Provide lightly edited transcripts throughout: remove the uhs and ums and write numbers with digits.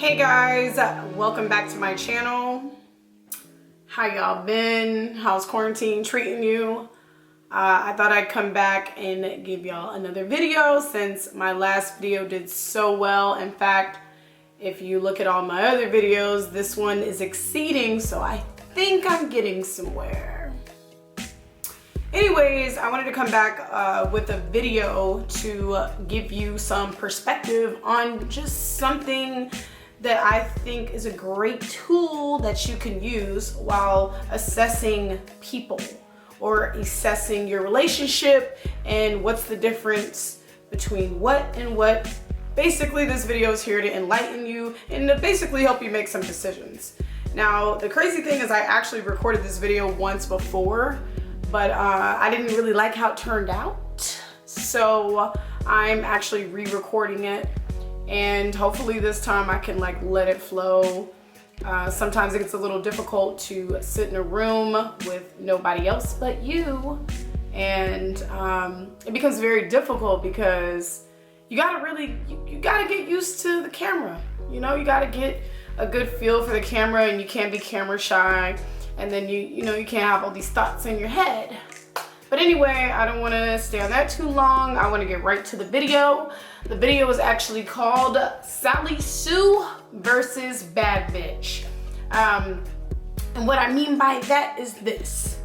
Hey guys, welcome back to my channel. How y'all been? How's quarantine treating you? I thought I'd come back and give y'all another video since my last video did so well. In fact, if you look at all my other videos, this one is exceeding, so I think I'm getting somewhere. Anyways, I wanted to come back with a video to give you some perspective on just something that I think is a great tool that you can use while assessing people or assessing your relationship and what's the difference between what and what. Basically, this video is here to enlighten you and to basically help you make some decisions. Now, the crazy thing is I actually recorded this video once before, but I didn't really like how it turned out. So I'm actually re-recording it, and hopefully this time I can let it flow. Sometimes it gets a little difficult to sit in a room with nobody else but you. And it becomes very difficult because you gotta get used to the camera. You know, you gotta get a good feel for the camera, and you can't be camera shy. And then you can't have all these thoughts in your head. But anyway, I don't want to stay on that too long. I want to get right to the video. The video is actually called Sally Sue versus Bad Bitch. And what I mean by that is this.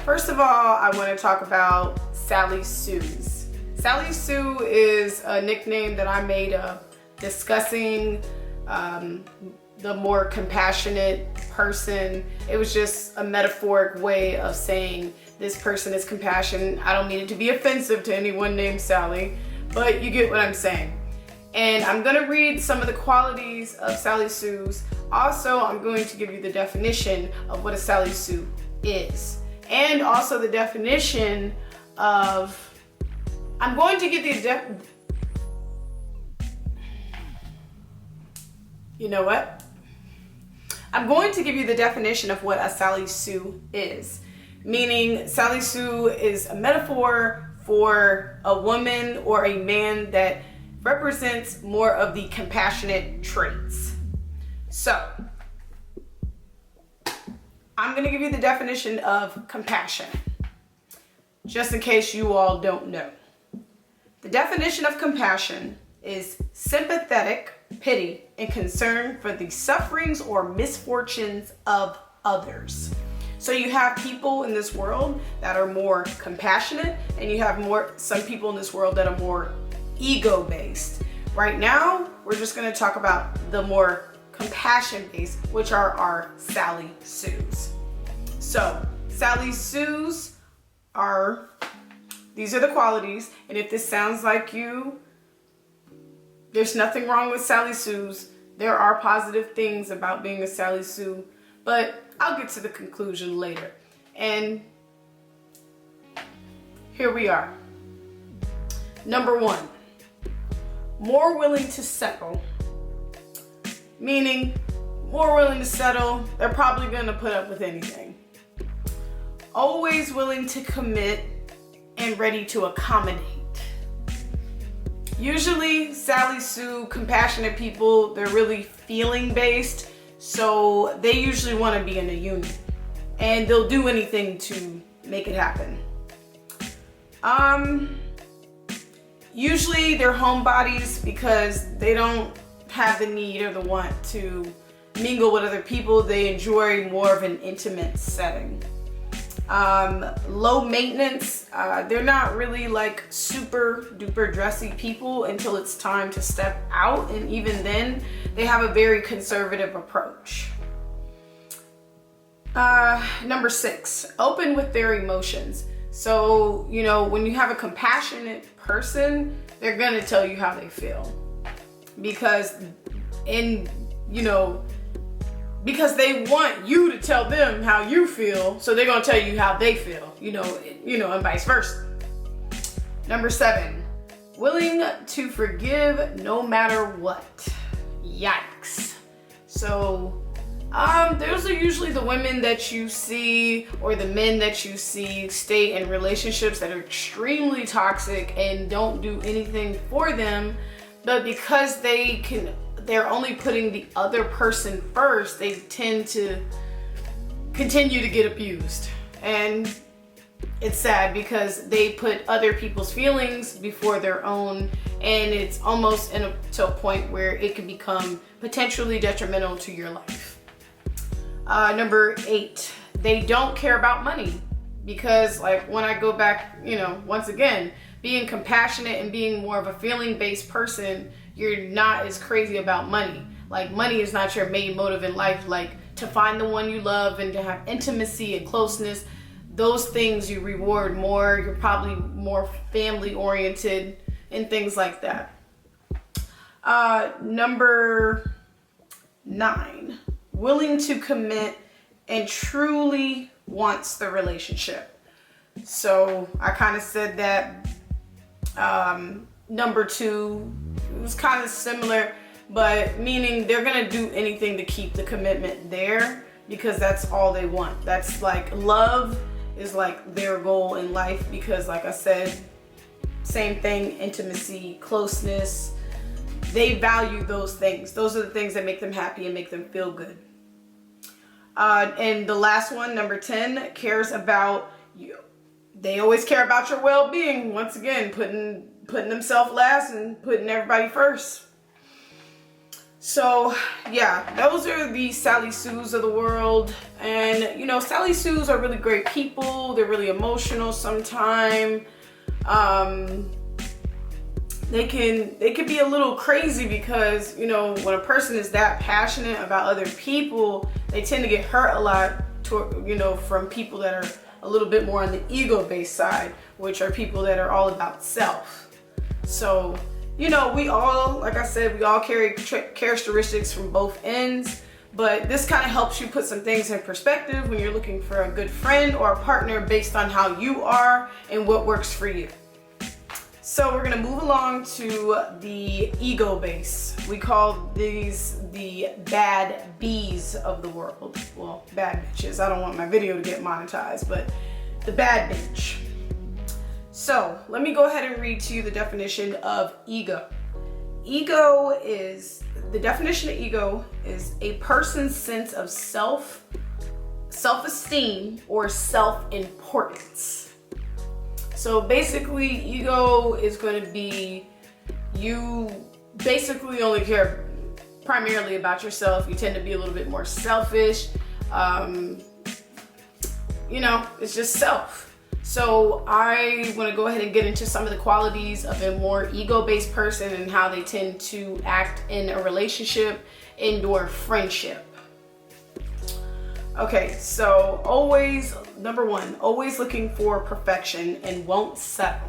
First of all, I want to talk about Sally Sue's. Sally Sue is a nickname that I made up discussing the more compassionate person. It was just a metaphoric way of saying this person is compassionate. I don't mean it to be offensive to anyone named Sally, but you get what I'm saying. And I'm gonna read some of the qualities of Sally Sue's. Also, I'm going to give you the definition of what a Sally Sue is. And also the definition of, I'm going to give you you know what? I'm going to give you the definition of what a Sally Sue is. Meaning, Sally Sue is a metaphor for a woman or a man that represents more of the compassionate traits. So, I'm going to give you the definition of compassion, just in case you all don't know. The definition of compassion is sympathetic pity and concern for the sufferings or misfortunes of others. So you have people in this world that are more compassionate, and you have some people in this world that are more ego-based. Right now, we're just going to talk about the more compassion-based, which are our Sally Sue's. So Sally Sue's these are the qualities, and if this sounds like you, there's nothing wrong with Sally Sue's. There are positive things about being a Sally Sue, but I'll get to the conclusion later. And here we are. Number 1, more willing to settle. Meaning, more willing to settle, they're probably gonna put up with anything. Always willing to commit and ready to accommodate. Usually, Sally Sue, compassionate people, they're really feeling based, so they usually want to be in a union, and they'll do anything to make it happen. Usually they're homebodies because they don't have the need or the want to mingle with other people. They enjoy more of an intimate setting. Low maintenance, they're not really like super duper dressy people until it's time to step out, and even then they have a very conservative approach. Number 6, open with their emotions. So, when you have a compassionate person, they're gonna tell you how they feel because they want you to tell them how you feel, so they're gonna tell you how they feel, and vice versa. Number 7, willing to forgive no matter what. Yikes. So, those are usually the women that you see, or the men that you see, stay in relationships that are extremely toxic and don't do anything for them But because they're only putting the other person first, they tend to continue to get abused. And it's sad because they put other people's feelings before their own, and it's almost to a point where it can become potentially detrimental to your life. Number 8, they don't care about money. Because like when I go back, once again, being compassionate and being more of a feeling-based person, you're not as crazy about money. Like money is not your main motive in life. Like to find the one you love and to have intimacy and closeness, those things you reward more. You're probably more family-oriented and things like that. Number 9, willing to commit and truly wants the relationship. So I kind of said that. Number 2 was kind of similar, but meaning they're gonna do anything to keep the commitment there because that's all they want. That's like love is like their goal in life because like I said, same thing, intimacy, closeness, they value those things. Those are the things that make them happy and make them feel good. And the last one, number 10, cares about you. They always care about your well-being. Once again, putting themselves last and putting everybody first. So yeah, those are the Sally Sues of the world. And Sally Sues are really great people. They're really emotional sometimes. They can be a little crazy because, when a person is that passionate about other people, they tend to get hurt a lot from people that are a little bit more on the ego-based side, which are people that are all about self. So, we all, like I said, we all carry characteristics from both ends, but this kind of helps you put some things in perspective when you're looking for a good friend or a partner based on how you are and what works for you. So we're gonna move along to the ego base. We call these the bad bees of the world. Well, bad bitches. I don't want my video to get monetized, but the bad bitch. So let me go ahead and read to you the definition of ego. The definition of ego is a person's sense of self-esteem or self-importance. So basically, ego is going to be you basically only care primarily about yourself. You tend to be a little bit more selfish. It's just self. So I want to go ahead and get into some of the qualities of a more ego-based person and how they tend to act in a relationship and/or friendship. Okay, so number 1, always looking for perfection and won't settle.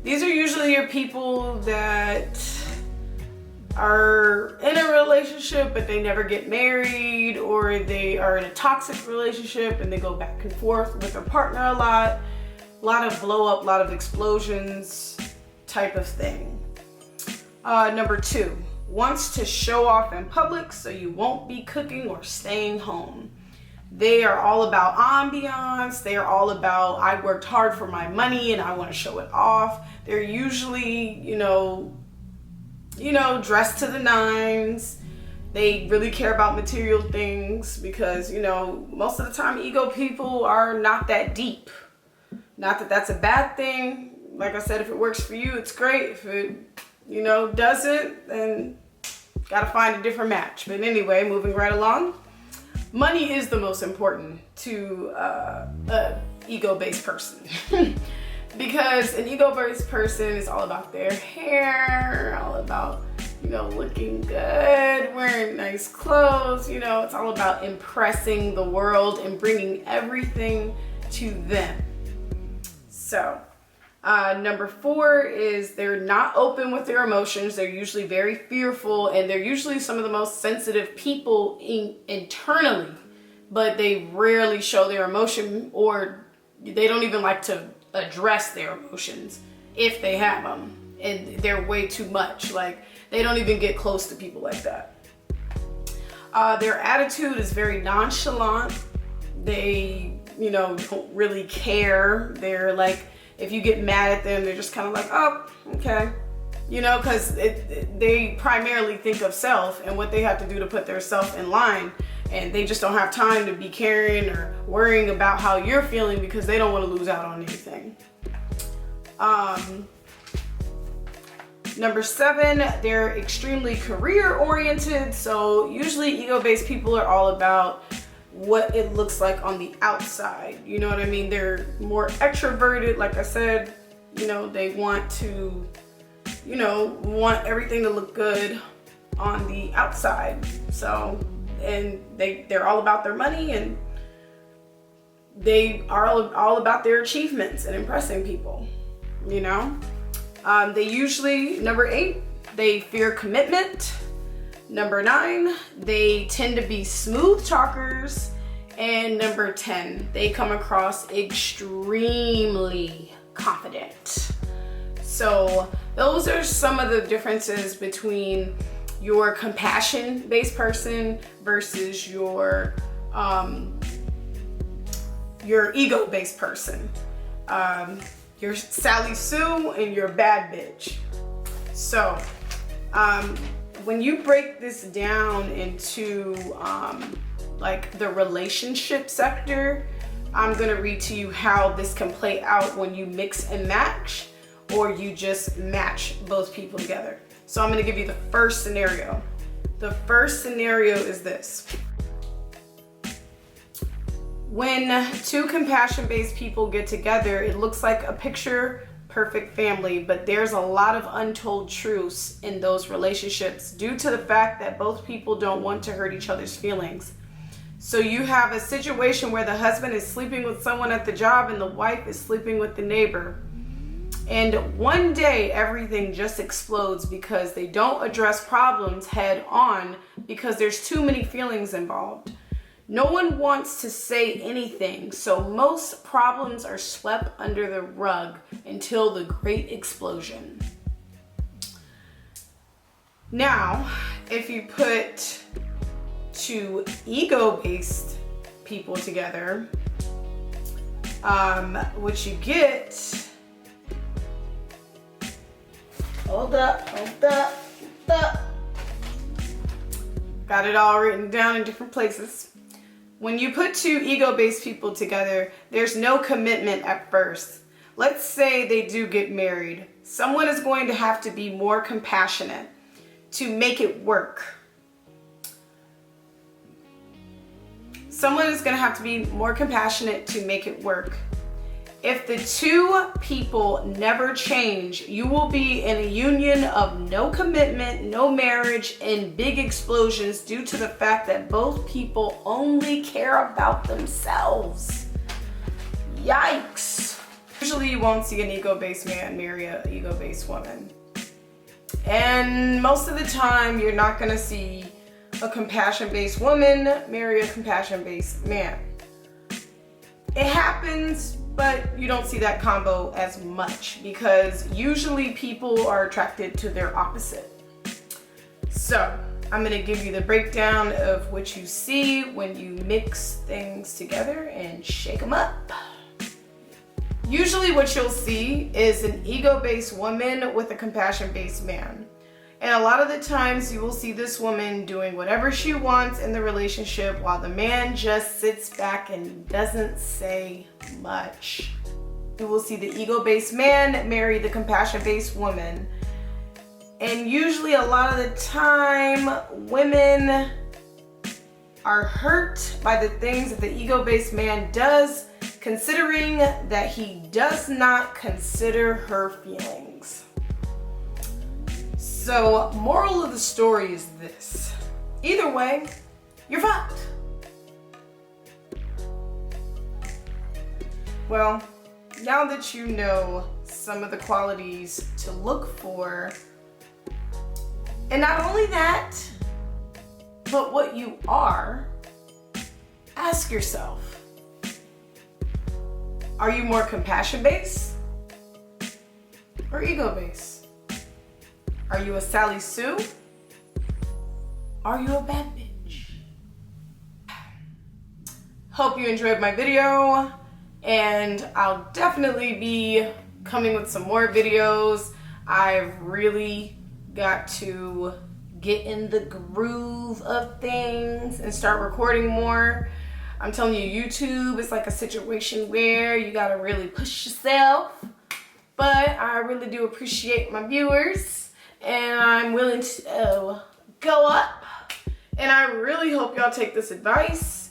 These are usually your people that are in a relationship but they never get married, or they are in a toxic relationship and they go back and forth with their partner a lot of blow up, a lot of explosions type of thing. Number 2, wants to show off in public so you won't be cooking or staying home. They are all about ambiance. They are all about, I worked hard for my money and I want to show it off. They're usually, dressed to the nines. They really care about material things because, most of the time ego people are not that deep. Not that that's a bad thing. Like I said, if it works for you, it's great. If it, doesn't, then gotta find a different match. But anyway, moving right along. Money is the most important to an ego-based person because an ego-based person is all about their hair, all about, looking good, wearing nice clothes, it's all about impressing the world and bringing everything to them. So, number 4 is they're not open with their emotions. They're usually very fearful, and they're usually some of the most sensitive people internally, but they rarely show their emotion, or they don't even like to address their emotions if they have them, and they're way too much. Like, they don't even get close to people like that. Their attitude is very nonchalant. They, don't really care. They're like, if you get mad at them, they're just kind of like, oh, okay, You know, because they primarily think of self and what they have to do to put their self in line. And they just don't have time to be caring or worrying about how you're feeling because they don't want to lose out on anything. Number 7, they're extremely career oriented. So usually ego-based people are all about what it looks like on the outside. You know what I mean? They're more extroverted. Like I said, you know, they want to, you know, want everything to look good on the outside. So, and they're all about their money, and they are all about their achievements and impressing people, you know? They usually, number 8, they fear commitment. Number 9, they tend to be smooth talkers. And number 10, they come across extremely confident. So those are some of the differences between your compassion-based person versus your ego-based person. You're Sally Sue and you're a bad bitch. So when you break this down into like the relationship sector, I'm gonna read to you how this can play out when you mix and match, or you just match both people together. So I'm gonna give you the first scenario. The first scenario is this. When 2 compassion-based people get together, it looks like a picture perfect family, but there's a lot of untold truths in those relationships due to the fact that both people don't want to hurt each other's feelings. So you have a situation where the husband is sleeping with someone at the job and the wife is sleeping with the neighbor. And one day everything just explodes because they don't address problems head on because there's too many feelings involved. No one wants to say anything, so most problems are swept under the rug until the great explosion. Now, if you put 2 ego-based people together, what you get, hold up. Got it all written down in different places. When you put 2 ego-based people together, there's no commitment at first. Let's say they do get married. Someone is going to have to be more compassionate to make it work. Someone is going to have to be more compassionate to make it work. If the 2 people never change, you will be in a union of no commitment, no marriage, and big explosions due to the fact that both people only care about themselves. Yikes. Usually you won't see an ego-based man marry an ego-based woman. And most of the time you're not going to see a compassion-based woman marry a compassion-based man. It happens, but you don't see that combo as much because usually people are attracted to their opposite. So I'm going to give you the breakdown of what you see when you mix things together and shake them up. Usually what you'll see is an ego-based woman with a compassion-based man. And a lot of the times you will see this woman doing whatever she wants in the relationship while the man just sits back and doesn't say much. You will see the ego-based man marry the compassion-based woman. And usually a lot of the time women are hurt by the things that the ego-based man does, considering that he does not consider her feelings. So, moral of the story is this. Either way, you're fucked. Well, now that you know some of the qualities to look for, and not only that, but what you are, ask yourself, are you more compassion-based or ego-based? Are you a Sally Sue? Are you a bad bitch? Hope you enjoyed my video, and I'll definitely be coming with some more videos. I've really got to get in the groove of things and start recording more. I'm telling you, YouTube is like a situation where you gotta really push yourself. But I really do appreciate my viewers, and I'm willing to go up. And I really hope y'all take this advice.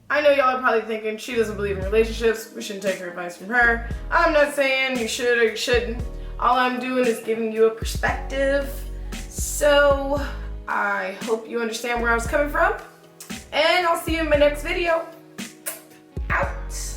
I know y'all are probably thinking she doesn't believe in relationships. We shouldn't take her advice from her. I'm not saying you should or you shouldn't. All I'm doing is giving you a perspective. So I hope you understand where I was coming from. And I'll see you in my next video. Out.